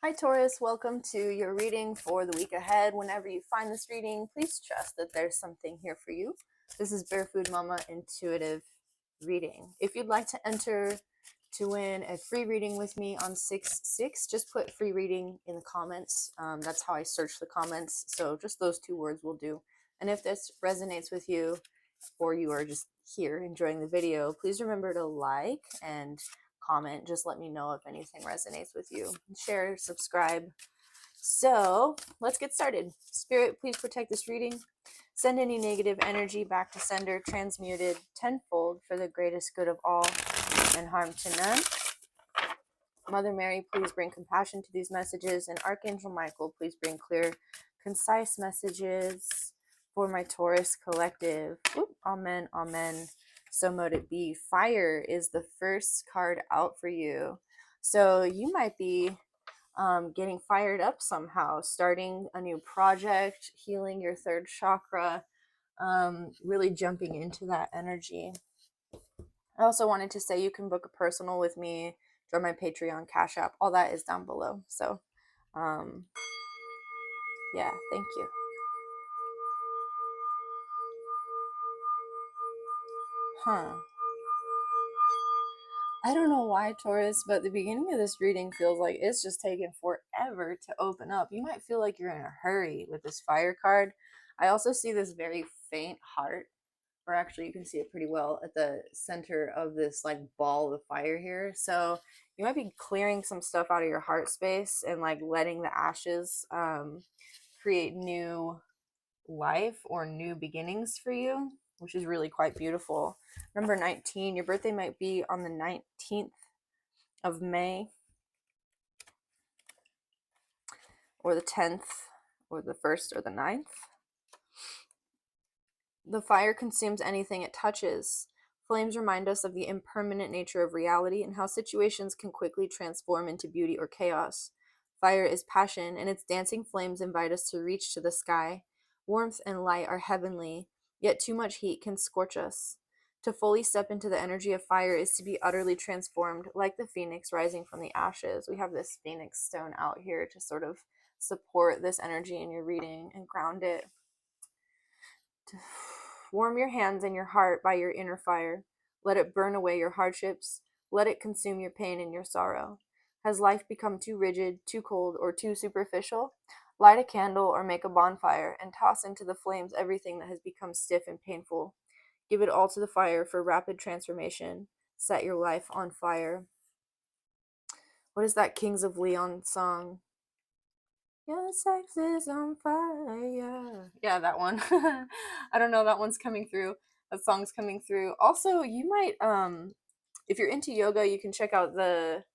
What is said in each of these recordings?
Hi Taurus, welcome to your reading for the week ahead. Whenever you find this reading, please trust that there's something here for you. This is Bear Food Mama Intuitive Reading. If you'd like to enter to win a free reading with me on 6/6, just put free reading in the comments. That's how I search the comments, so just those two words will do. And if this resonates with you, or you are just here enjoying the video, please remember to like and comment. Just let me know if anything resonates with you. Share, subscribe. So let's get started. Spirit, please protect this reading. Send any negative energy back to sender, transmuted tenfold for the greatest good of all and harm to none. Mother Mary, please bring compassion to these messages. And Archangel Michael, please bring clear, concise messages for my Taurus collective. Oop, amen, amen. So mote it be. Fire is the first card out for you. So you might be getting fired up somehow, starting a new project, healing your third chakra, really jumping into that energy. I also wanted to say you can book a personal with me, join my Patreon, Cash App, all that is down below. So, yeah, thank you. I don't know why, Taurus, but the beginning of this reading feels like it's just taking forever to open up. You might feel like you're in a hurry with this fire card. I also see this very faint heart, or actually you can see it pretty well at the center of this like ball of fire here. So you might be clearing some stuff out of your heart space and like letting the ashes create new life or new beginnings for you, which is really quite beautiful. Number 19, your birthday might be on the 19th of May or the 10th or the 1st or the 9th. The fire consumes anything it touches. Flames remind us of the impermanent nature of reality and how situations can quickly transform into beauty or chaos. Fire is passion, and its dancing flames invite us to reach to the sky. Warmth and light are heavenly, yet too much heat can scorch us. To fully step into the energy of fire is to be utterly transformed, like the phoenix rising from the ashes. We have this phoenix stone out here to sort of support this energy in your reading and ground it. Warm your hands and your heart by your inner fire. Let it burn away your hardships. Let it consume your pain and your sorrow. Has life become too rigid, too cold, or too superficial? Light a candle or make a bonfire and toss into the flames everything that has become stiff and painful. Give it all to the fire for rapid transformation. Set your life on fire. What is that Kings of Leon song? Your sex is on fire. Yeah, that one. I don't know, that one's coming through. That song's coming through. Also, you might if you're into yoga, you can check out the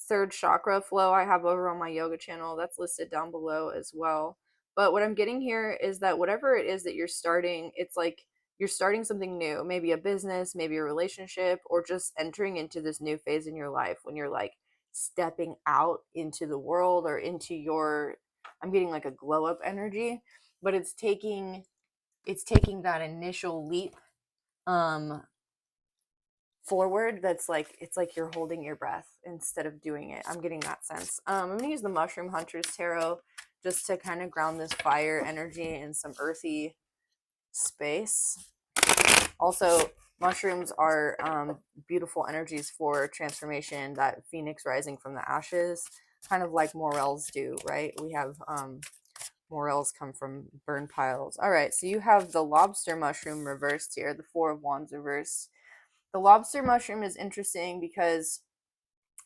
third chakra flow I have over on my yoga channel. That's listed down below as well. But what I'm getting here is that whatever it is that you're starting, it's like you're starting something new, maybe a business, maybe a relationship, or just entering into this new phase in your life when you're like stepping out into the world or into your, I'm getting like a glow up energy, but it's taking that initial leap forward. That's like, it's like you're holding your breath instead of doing it. I'm getting that sense. I'm gonna use the Mushroom Hunters Tarot just to kind of ground this fire energy in some earthy space. Also, mushrooms are beautiful energies for transformation, that phoenix rising from the ashes, kind of like morels do, right? We have morels come from burn piles. All right, so you have the lobster mushroom reversed here, the Four of Wands reversed. The lobster mushroom is interesting because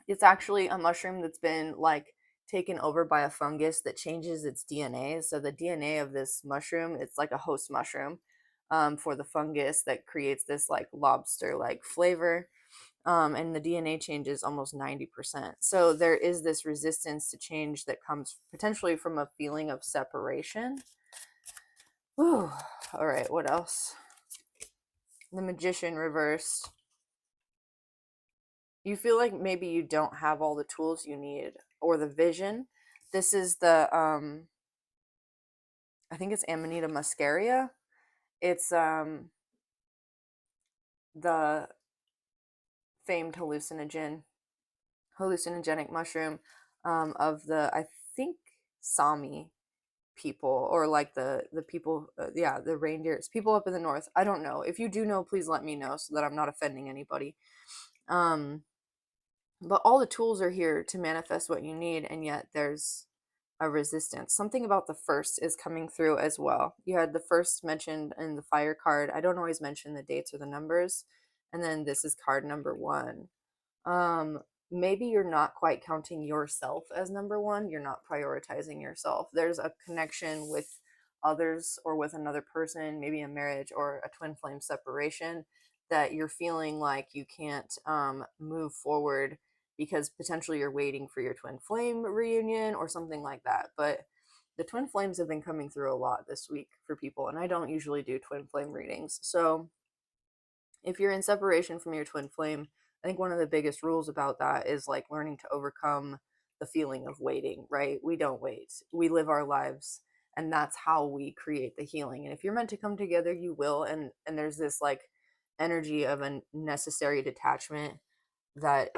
it's actually a mushroom that's been like taken over by a fungus that changes its DNA. So the DNA of this mushroom, it's like a host mushroom for the fungus that creates this like lobster like flavor. And the DNA changes almost 90%. So there is this resistance to change that comes potentially from a feeling of separation. Whew. All right, what else? The Magician reversed. You feel like maybe you don't have all the tools you need or the vision. This is the I think it's Amanita muscaria. It's the famed hallucinogenic mushroom. of the, I think, Sami people, or like the people, yeah, the reindeers, people up in the north. I don't know. If you do know, please let me know so that I'm not offending anybody. Um, but all the tools are here to manifest what you need, and yet there's a resistance. Something about the first is coming through as well. You had the first mentioned in the fire card. I don't always mention the dates or the numbers. And then this is card number one. um Maybe you're not quite counting yourself as number one. You're not prioritizing yourself. There's a connection with others or with another person, maybe a marriage or a twin flame separation, that you're feeling like you can't move forward because potentially you're waiting for your twin flame reunion or something like that. But the twin flames have been coming through a lot this week for people, and I don't usually do twin flame readings. So if you're in separation from your twin flame, I think one of the biggest rules about that is like learning to overcome the feeling of waiting, right? We don't wait. We live our lives, and that's how we create the healing. And if you're meant to come together, you will. And there's this like energy of a necessary detachment that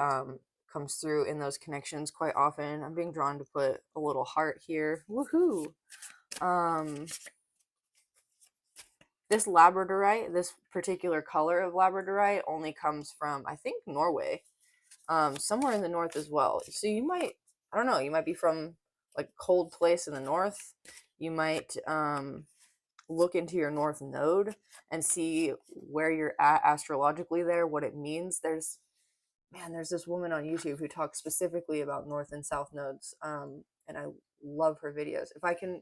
comes through in those connections quite often. I'm being drawn to put a little heart here. Woohoo. Um this labradorite, this particular color of labradorite, only comes from, I think, Norway, somewhere in the north as well. So you might, I don't know, you might be from like a cold place in the north. You might look into your north node and see where you're at astrologically there, what it means. There's this woman on YouTube who talks specifically about north and south nodes, and I love her videos. If I can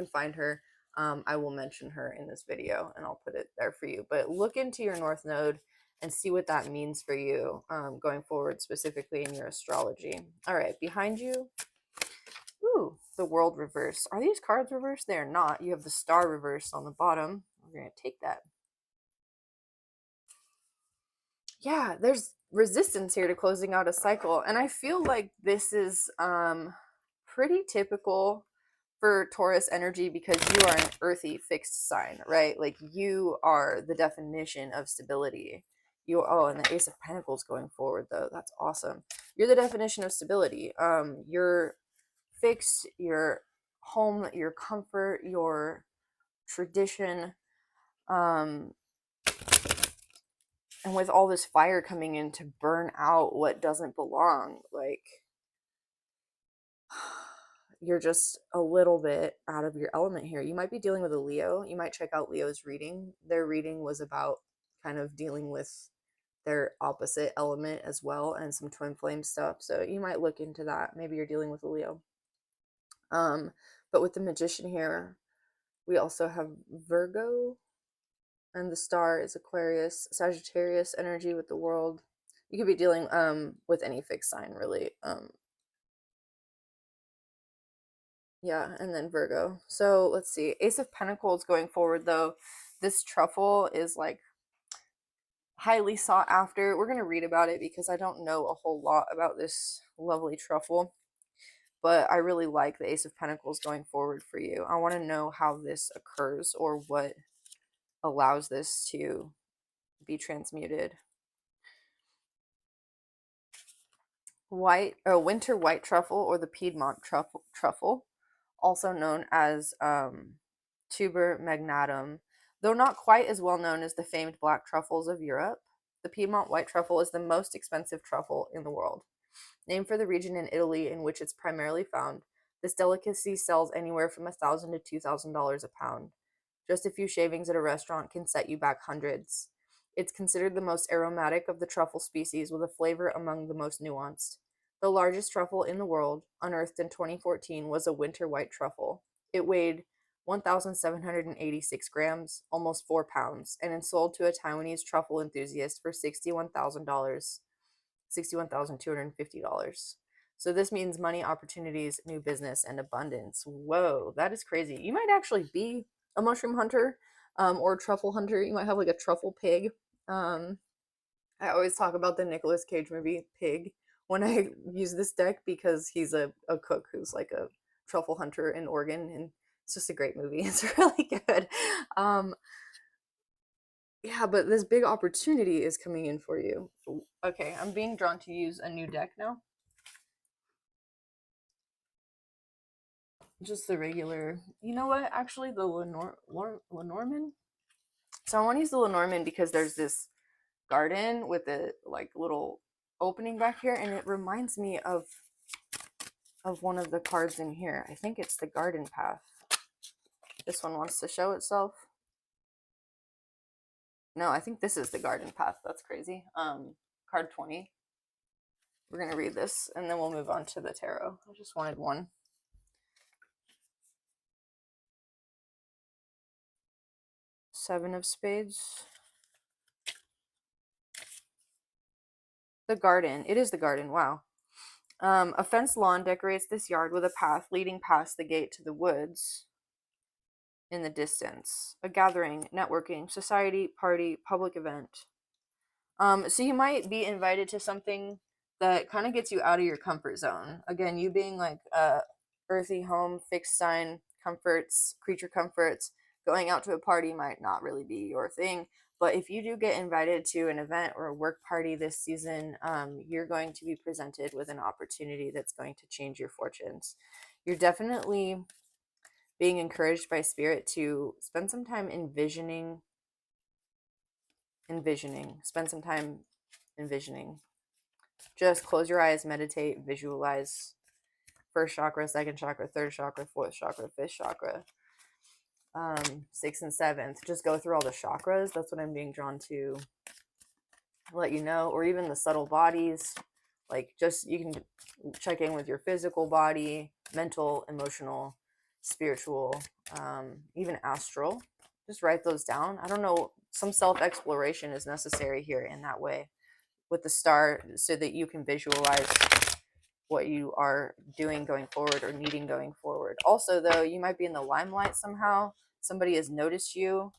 find her, I will mention her in this video, and I'll put it there for you. But look into your north node and see what that means for you, going forward, specifically in your astrology. All right, behind you, ooh, the world reverse. Are these cards reversed? They are not. You have the star reversed on the bottom. We're gonna take that. Yeah, there's resistance here to closing out a cycle. And I feel like this is pretty typical for Taurus energy because you are an earthy fixed sign, right? Like you are the definition of stability. And the Ace of Pentacles going forward though. That's awesome. You're the definition of stability. You're fixed, your home, your comfort, your tradition. Um and with all this fire coming in to burn out what doesn't belong, like you're just a little bit out of your element here. You might be dealing with a Leo. You might check out Leo's reading. Their reading was about kind of dealing with their opposite element as well, and some twin flame stuff. So you might look into that. Maybe you're dealing with a Leo. But with the Magician here, we also have Virgo, and the star is Aquarius, Sagittarius energy with the world. You could be dealing with any fixed sign, really. Yeah, and then Virgo. So let's see. Ace of Pentacles going forward though. This truffle is like highly sought after. We're gonna read about it because I don't know a whole lot about this lovely truffle, but I really like the Ace of Pentacles going forward for you. I want to know how this occurs or what allows this to be transmuted. Winter white truffle, or the Piedmont truffle, also known as tuber magnatum. Though not quite as well known as the famed black truffles of Europe, the Piedmont white truffle is the most expensive truffle in the world. Named for the region in Italy in which it's primarily found, this delicacy sells anywhere from $1,000 to $2,000 a pound. Just a few shavings at a restaurant can set you back hundreds. It's considered the most aromatic of the truffle species, with a flavor among the most nuanced. The largest truffle in the world, unearthed in 2014, was a winter white truffle. It weighed 1,786 grams, almost 4 pounds, and is sold to a Taiwanese truffle enthusiast for $61,000, $61,250. So this means money, opportunities, new business, and abundance. Whoa, that is crazy. You might actually be a mushroom hunter, or a truffle hunter. You might have like a truffle pig. I always talk about the Nicolas Cage movie Pig when I use this deck because he's a cook who's like a truffle hunter in Oregon, and it's just a great movie. It's really good. Um, yeah, but this big opportunity is coming in for you. Okay, I'm being drawn to use a new deck now. just the regular. You know what? Actually, the Lenormand. So I want to use the Lenormand because there's this garden with a like little opening back here, and it reminds me of one of the cards in here. I think it's the garden path. This one wants to show itself. No, I think this is the garden path. That's crazy. Card 20. We're gonna read this and then we'll move on to the tarot. I just wanted one. Seven of Spades. The garden. It is the garden. Wow. A fenced lawn decorates this yard with a path leading past the gate to the woods in the distance. A gathering, networking, society, party, public event. So you might be invited to something that kind of gets you out of your comfort zone. Again, you being like earthy home, fixed sign, comforts, creature comforts, going out to a party might not really be your thing. But if you do get invited to an event or a work party this season, you're going to be presented with an opportunity that's going to change your fortunes. You're definitely being encouraged by spirit to spend some time envisioning, spend some time envisioning. Just close your eyes, meditate, visualize first chakra, second chakra, third chakra, fourth chakra, fifth chakra, sixth and seventh. Just go through all the chakras. That's what I'm being drawn to let you know, or even the subtle bodies. Like, just you can check in with your physical body, mental, emotional, spiritual, even astral. Just write those down. I don't know, some self-exploration is necessary here in that way with the star, so that you can visualize what you are doing going forward or needing going forward. Also, though, you might be in the limelight somehow. Somebody has noticed you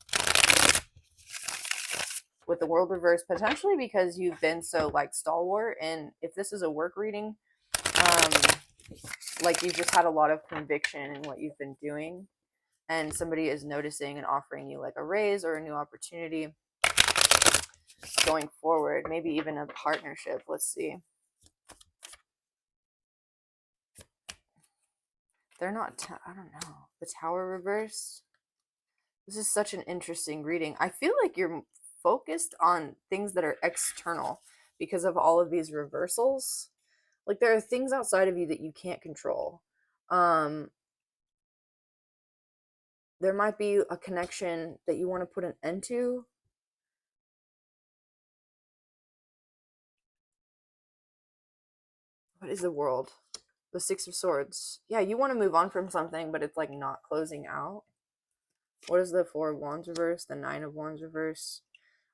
with the world reverse, potentially because you've been so like stalwart. And if this is a work reading, um, like you've just had a lot of conviction in what you've been doing, and somebody is noticing and offering you like a raise or a new opportunity going forward, maybe even a partnership. Let's see. They're not, I don't know. The Tower reversed. This is such an interesting reading. I feel like you're focused on things that are external because of all of these reversals. Like there are things outside of you that you can't control. There might be a connection that you want to put an end to. What is the world? The Six of Swords. Yeah, you want to move on from something, but it's like not closing out. What is the Four of Wands reverse? The Nine of Wands reverse.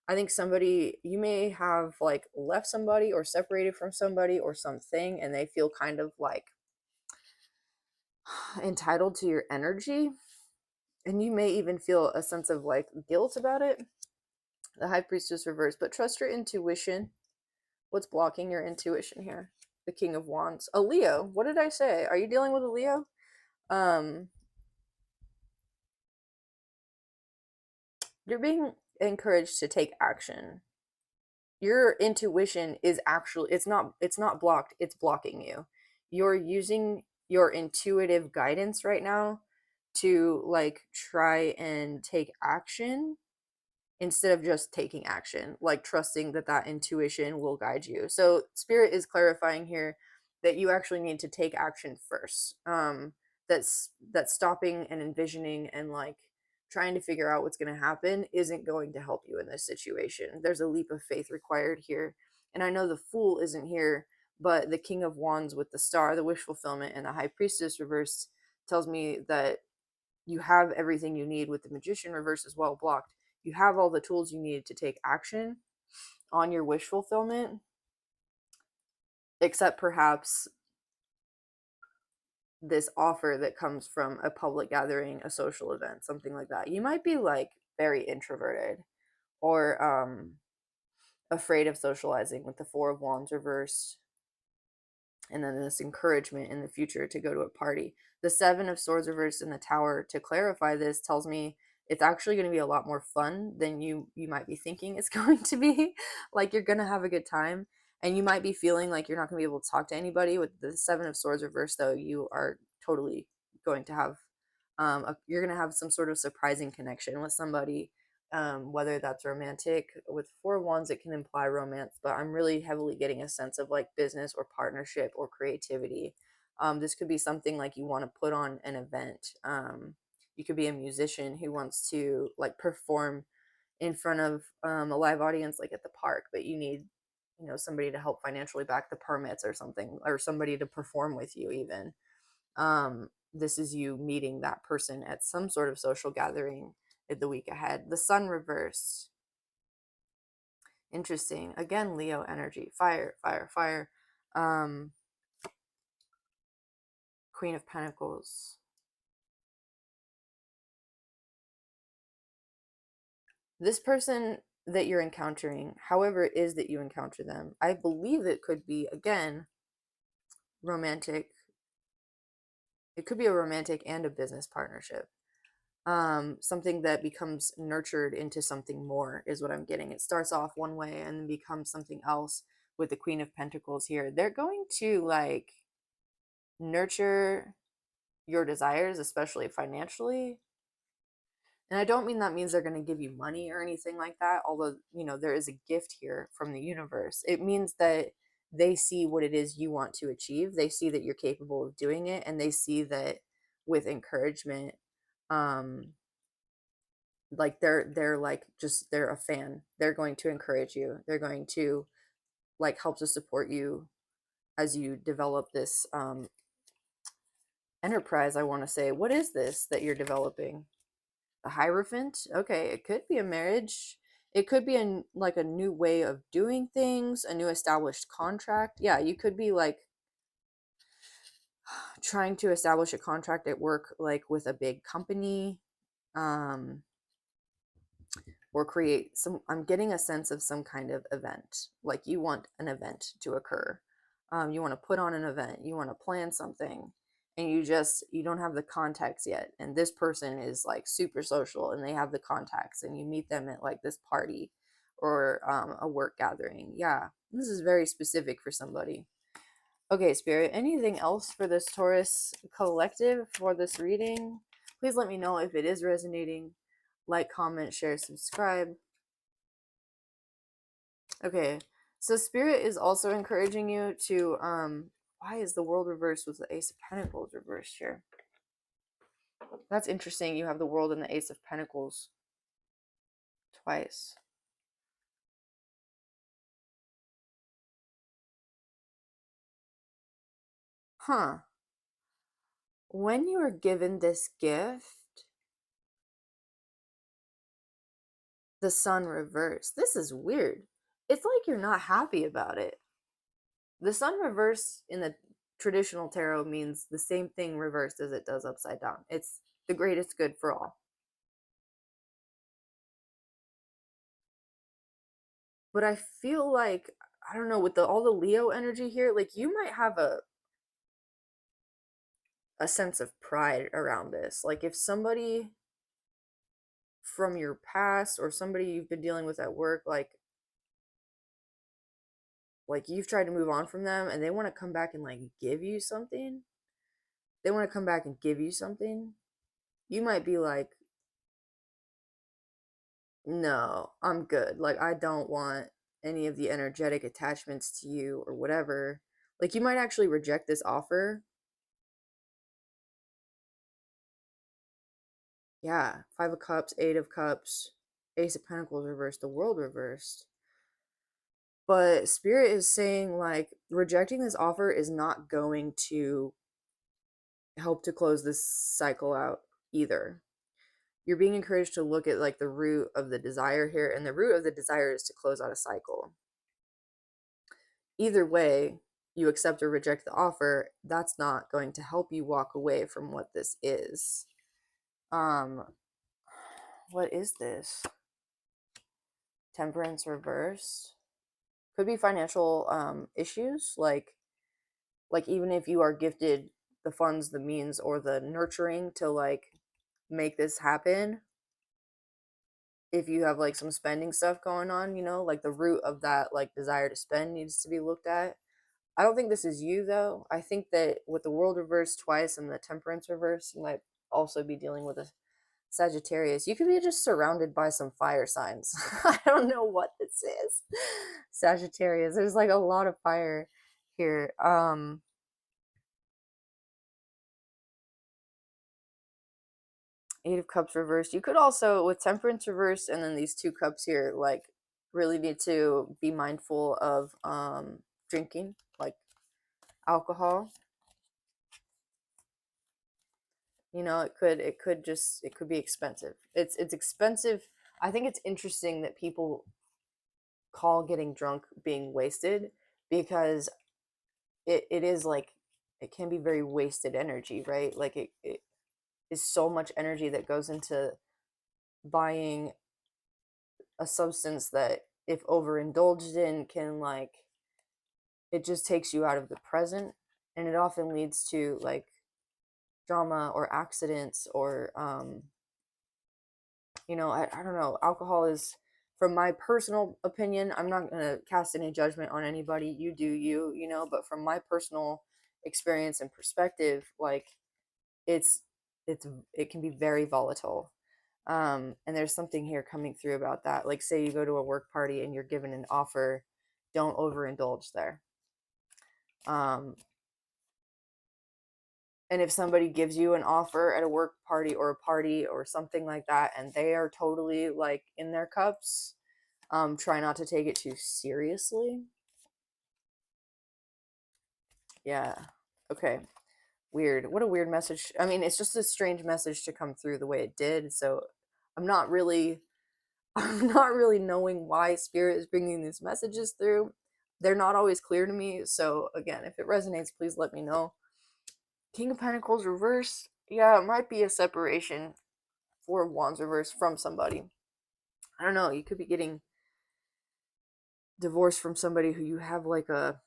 I think somebody, you may have like left somebody or separated from somebody or something, and they feel kind of like entitled to your energy. And you may even feel a sense of like guilt about it. The High Priestess reverse, but trust your intuition. What's blocking your intuition here? The King of Wands. A Leo. What did I say? Are you dealing with a Leo? You're being encouraged to take action. Your intuition is actually, it's not blocked, it's blocking you. You're using your intuitive guidance right now to like try and take action instead of just taking action, like trusting that that intuition will guide you. So spirit is clarifying here that you actually need to take action first. That's stopping and envisioning and like trying to figure out what's going to happen isn't going to help you in this situation. There's a leap of faith required here. And I know the Fool isn't here, but the King of Wands with the star, the wish fulfillment, and the High Priestess reversed tells me that you have everything you need with the Magician reverse as well blocked. You have all the tools you need to take action on your wish fulfillment, except perhaps this offer that comes from a public gathering, a social event, something like that. You might be like very introverted or afraid of socializing with the Four of Wands reversed, and then this encouragement in the future to go to a party. The Seven of Swords reversed in the Tower, to clarify this, tells me it's actually going to be a lot more fun than you might be thinking it's going to be. Like you're going to have a good time, and you might be feeling like you're not going to be able to talk to anybody. With the Seven of Swords reversed, though, you are totally going to have you're going to have some sort of surprising connection with somebody, whether that's romantic. With Four of Wands, it can imply romance, but I'm really heavily getting a sense of like business or partnership or creativity. This could be something like you want to put on an event. You could be a musician who wants to like perform in front of a live audience, like at the park, but you need, somebody to help financially back the permits or something, or somebody to perform with you even. This is you meeting that person at some sort of social gathering in the week ahead. The Sun reversed. Interesting. Again, Leo energy. Fire, fire, fire. Um, Queen of Pentacles. This person that you're encountering, however it is that you encounter them, I believe it could be, again, romantic. It could be a romantic and a business partnership. Something that becomes nurtured into something more is what I'm getting. It starts off one way and then becomes something else with the Queen of Pentacles here. They're going to like nurture your desires, especially financially. And I don't mean that means they're going to give you money or anything like that, although, there is a gift here from the universe. It means that they see what it is you want to achieve. They see that you're capable of doing it, and they see that with encouragement, um like they're like, just they're a fan. They're going to encourage you. They're going to like help to support you as you develop this enterprise, I want to say. What is this that you're developing? A Hierophant? Okay, it could be a marriage. It could be like a new way of doing things, a new established contract. Yeah, you could be like trying to establish a contract at work, like with a big company, um, or create some. I'm getting a sense of some kind of event. Like you want an event to occur. You want to put on an event. You want to plan something, and you don't have the context yet. And this person is like super social, and they have the contacts, and you meet them at like this party or a work gathering. Yeah, this is very specific for somebody. Okay, Spirit, anything else for this Taurus collective for this reading? Please let me know if it is resonating. Like, comment, share, subscribe. Okay, so Spirit is also encouraging you to, why is the World reversed with the Ace of Pentacles reversed here? That's interesting. You have the World and the Ace of Pentacles twice. Huh. When you are given this gift, the Sun reversed. This is weird. It's like you're not happy about it. The Sun reversed in the traditional tarot means the same thing reversed as it does upside down. It's the greatest good for all. But I feel like, I don't know, with all the Leo energy here, like you might have a sense of pride around this. Like if somebody from your past or somebody you've been dealing with at work, like you've tried to move on from them and they want to come back and like give you something. They want to come back and give you something. You might be like, no, I'm good. Like I don't want any of the energetic attachments to you or whatever. Like you might actually reject this offer. Yeah, Five of Cups, Eight of Cups, Ace of Pentacles reversed, the World reversed. But Spirit is saying like rejecting this offer is not going to help to close this cycle out either. You're being encouraged to look at like the root of the desire here, and the root of the desire is to close out a cycle. Either way, you accept or reject the offer, that's not going to help you walk away from what this is. What is this? Temperance reversed. Could be financial issues, like even if you are gifted the funds, the means, or the nurturing to like make this happen, if you have like some spending stuff going on, like the root of that like desire to spend needs to be looked at. I don't think this is you though. I think that with the world reversed twice and the temperance reverse, you might also be dealing with a Sagittarius. You could be just surrounded by some fire signs. I don't know what this is. Sagittarius. There's like a lot of fire here. Eight of Cups reversed. You could also, with Temperance reversed and then these two cups here, like really need to be mindful of drinking, like alcohol. You know, it could be expensive. It's expensive. I think it's interesting that people call getting drunk being wasted, because it is like, it can be very wasted energy, right? Like it is so much energy that goes into buying a substance that, if overindulged in, can like, it just takes you out of the present, and it often leads to like drama or accidents or you know, I don't know. Alcohol is, from my personal opinion, I'm not going to cast any judgment on anybody. You do you, you know, but from my personal experience and perspective, like it's it can be very volatile. And there's something here coming through about that. Like, say you go to a work party and you're given an offer, don't overindulge there. And if somebody gives you an offer at a work party or a party or something like that, and they are totally like in their cups, try not to take it too seriously. Yeah. Okay. Weird. What a weird message. I mean, it's just a strange message to come through the way it did. So I'm not really, I'm not really knowing why Spirit is bringing these messages through. They're not always clear to me. So again, if it resonates, please let me know. King of Pentacles reverse. Yeah, it might be a separation. Four of Wands reverse from somebody. I don't know. You could be getting divorced from somebody who you have like a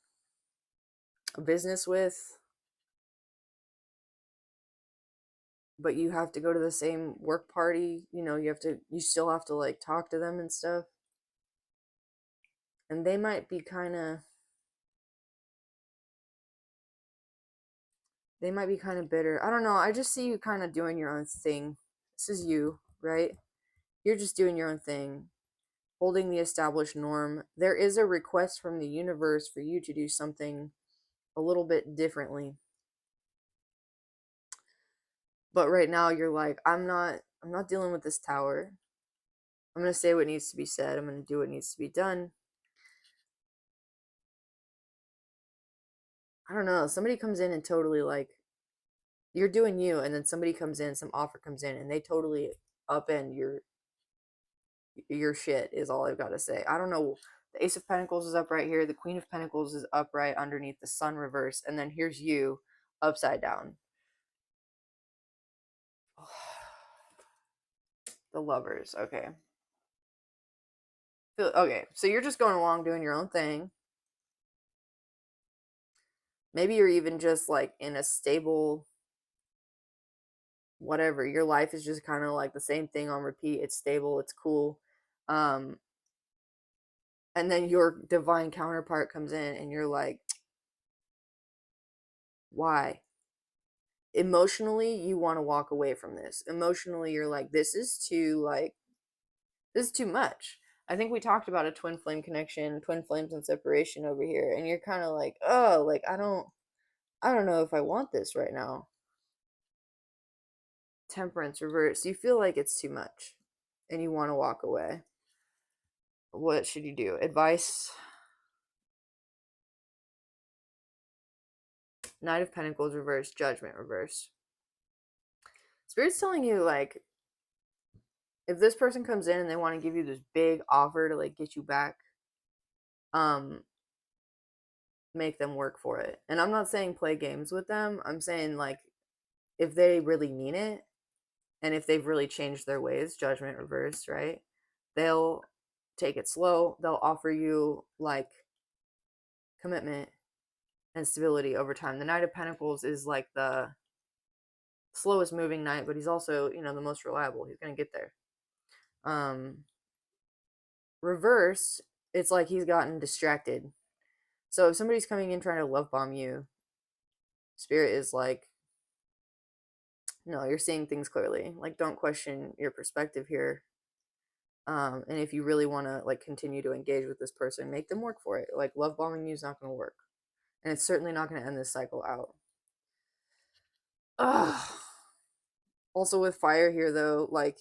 business with, but you have to go to the same work party. You know, you still have to like talk to them and stuff. And they might be kind of bitter. I don't know. I just see you kind of doing your own thing. This is you, right? You're just doing your own thing, holding the established norm. There is a request from the universe for you to do something a little bit differently. But right now you're like, I'm not dealing with this tower. I'm going to say what needs to be said. I'm going to do what needs to be done. I don't know. Somebody comes in and totally like, you're doing you, and then somebody comes in, some offer comes in, and they totally upend your shit, is all I've got to say. I don't know. The Ace of Pentacles is up right here. The Queen of Pentacles is up right underneath the Sun reverse, and then here's you upside down. The Lovers. Okay. Okay, so you're just going along doing your own thing. Maybe you're even just like in a stable whatever. Your life is just kind of like the same thing on repeat. It's stable, it's cool. Um and then your divine counterpart comes in and you're like, why? Emotionally, you want to walk away from this. Emotionally, you're like, this is too much. I think we talked about a twin flame connection, twin flames and separation over here, and you're kind of like, oh, like I don't know if I want this right now. Temperance reverse. You feel like it's too much and you want to walk away. What should you do? Advice. Knight of Pentacles reverse, Judgment reverse. Spirit's telling you, like, if this person comes in and they want to give you this big offer to like get you back, um make them work for it. And I'm not saying play games with them. I'm saying like, if they really mean it and if they've really changed their ways, Judgment reverse, right? They'll take it slow. They'll offer you like commitment and stability over time. The Knight of Pentacles is like the slowest moving knight, but he's also, you know, the most reliable. He's going to get there. Reversed, it's like he's gotten distracted. So if somebody's coming in trying to love bomb you, Spirit is like, no, you're seeing things clearly. Like, don't question your perspective here. And if you really want to like continue to engage with this person, make them work for it. Like, love bombing you is not going to work, and it's certainly not going to end this cycle out. Ugh. Also with fire here though, like,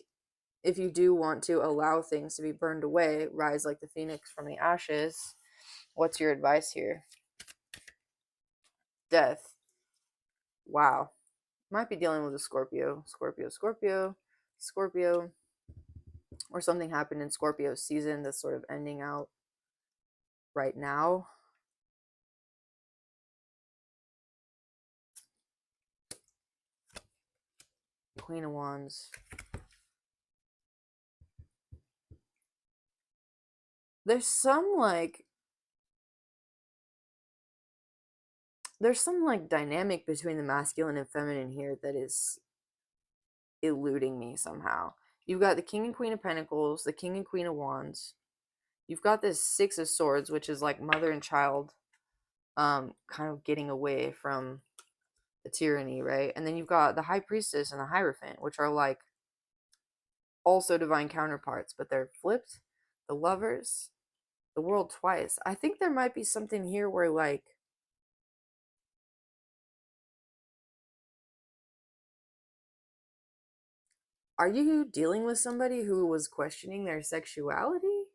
if you do want to allow things to be burned away, rise like the phoenix from the ashes. What's your advice here? Death. Wow. Might be dealing with a Scorpio. Scorpio, Scorpio, Scorpio. Or something happened in Scorpio season that's sort of ending out right now. Queen of Wands. There's some like dynamic between the masculine and feminine here that is eluding me somehow. You've got the King and Queen of Pentacles, the King and Queen of Wands. You've got this Six of Swords, which is like mother and child, kind of getting away from the tyranny, right? And then you've got the High Priestess and the Hierophant, which are like also divine counterparts, but they're flipped. The Lovers, the World twice. I think there might be something here where like are you dealing with somebody who was questioning their sexuality?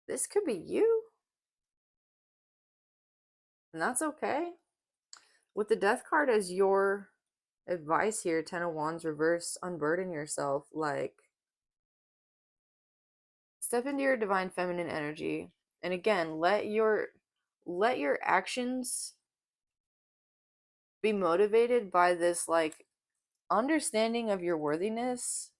This could be you, and that's okay. With the Death card as your advice here, Ten of Wands reversed, unburden yourself. Like, step into your divine feminine energy, and again, let your actions be motivated by this like understanding of your worthiness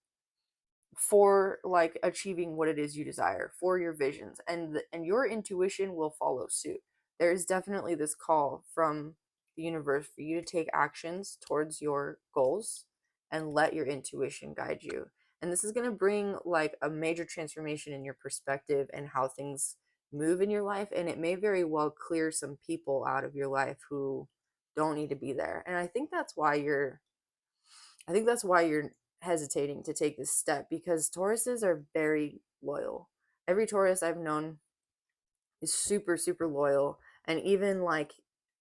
for like achieving what it is you desire, for your visions, and your intuition will follow suit. There is definitely this call from the universe for you to take actions towards your goals and let your intuition guide you. And this is going to bring like a major transformation in your perspective and how things move in your life, and it may very well clear some people out of your life who don't need to be there. And I think that's why you're hesitating to take this step, because Tauruses are very loyal. Every Taurus I've known is super, super loyal. And even like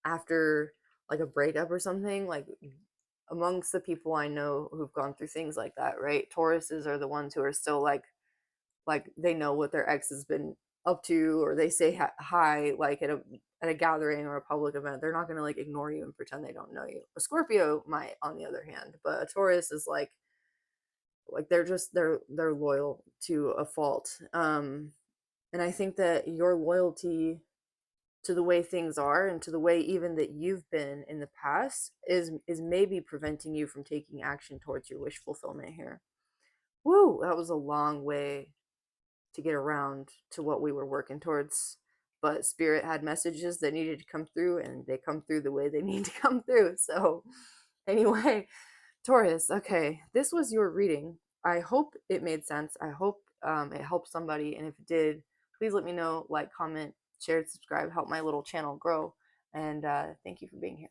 after like a breakup or something, like amongst the people I know who've gone through things like that, right? Tauruses are the ones who are still like they know what their ex has been up to, or they say hi like at a gathering or a public event. They're not going to like ignore you and pretend they don't know you. A Scorpio might, on the other hand, but a Taurus is like they're loyal to a fault. And I think that your loyalty to the way things are and to the way even that you've been in the past is maybe preventing you from taking action towards your wish fulfillment here. Woo, that was a long way to get around to what we were working towards. But Spirit had messages that needed to come through, and they come through the way they need to come through. So, anyway, Taurus, okay, this was your reading. I hope it made sense. I hope it helped somebody. And if it did, please let me know, like, comment, share, subscribe, help my little channel grow. And thank you for being here.